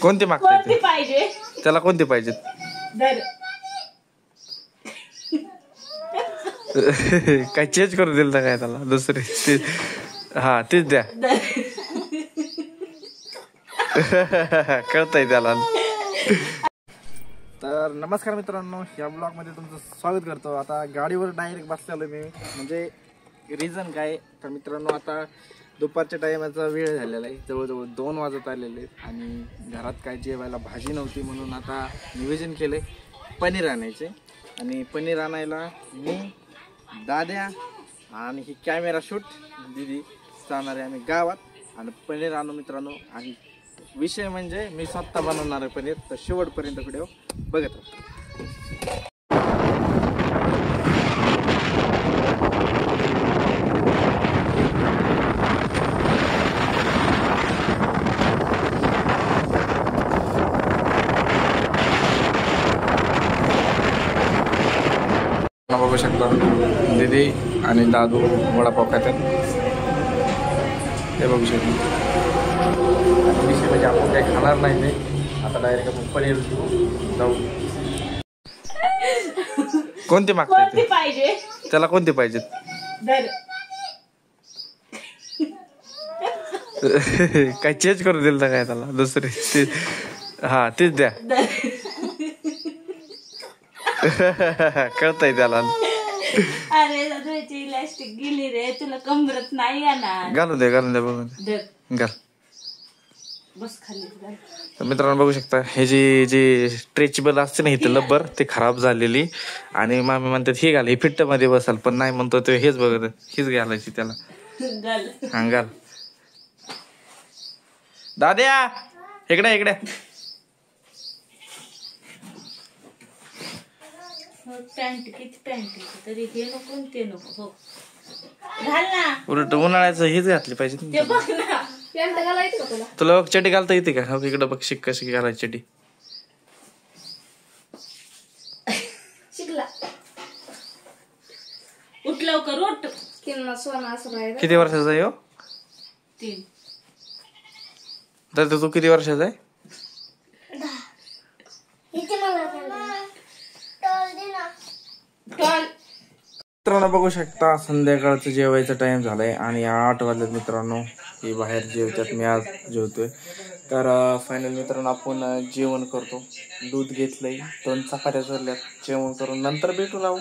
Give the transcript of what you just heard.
कोणती मागते पाहिजे त्याला? कोणती पाहिजेत? काय चेंज करून दिल काय त्याला? दुसरे ते हा तेच द्या. कळतंय त्याला. तर नमस्कार मित्रांनो, या ब्लॉग मध्ये तुमचं स्वागत करतो. आता गाडीवर डायरेक्ट बसलेलो मी. म्हणजे रिझन काय तर मित्रांनो, आता दुपारच्या टायमाचा वेळ झालेला आहे. जवळजवळ 2 वाजत आलेले आहेत आणि घरात काय जेवायला भाजी नव्हती, म्हणून आता नियोजन केलंय पनीर आणायचे. आणि पनीर आणायला मी, दाद्या आणि ही कॅमेरा शूट दिदी जाणार आहे आम्ही गावात. आणि पनीर आणू मित्रांनो. आणि विषय म्हणजे मी स्वतः बनवणार आहे पनीर. तर शेवटपर्यंत व्हिडिओ बघत राहा. बघू शकता दीदी आणि दादू वडापाव खातात. हे बघू शकता. विषय म्हणजे आपण काही खाणार नाही ते. आता डायरेक्ट आपण पनीर जाऊ. कोणती मागते पाहिजे त्याला? कोणती पाहिजेत? काय चेंज करून दिल काय त्याला? दुसरे ते हा तेच द्या. कळतंय त्याला. अरे तुझी इलास्टिक गेली रे, तुला कमरत नाही येणार. घालून दे बघून घाल. बस खाली. मित्रांनो बघू शकता, हे जी स्ट्रेचेबल असते ना इथं लब्बर, ते खराब झालेली. आणि मामी म्हणतात हे घाल, हे फिट्ट मध्ये बसाल. पण नाही म्हणतो ते, हेच बघत हीच घालायची त्याला. हा घाल. दाद्या इकडे पॅन्ट किती पॅन्ट तरी हे नको ते नको. हो घाल ना. उलट उन्हाळ्याचं हेच घातली पाहिजे. ते बघ ना. पॅन्ट घालायची का तुला? तुला चड्डी घालता येते का? इकडं बघ, शिक कशी घालायची चड्डी. शिकला. उठ लवकर उठ. किती वर्षाचा आहे हो? 3. तर तू किती वर्षाचा आहे? मित्रांनो बघू शकता, संध्याकाळचं जेवायचा टाइम झालाय आणि 8 वाजले मित्रांनो. हे बाहेर जेवतात, मी आज जेवतोय. तर फायनल मित्रांनो आपण जेवण करतो. दूध घेतलंय, 2 चपात्या झाल्यात. जेवण करून नंतर भेटू लावू.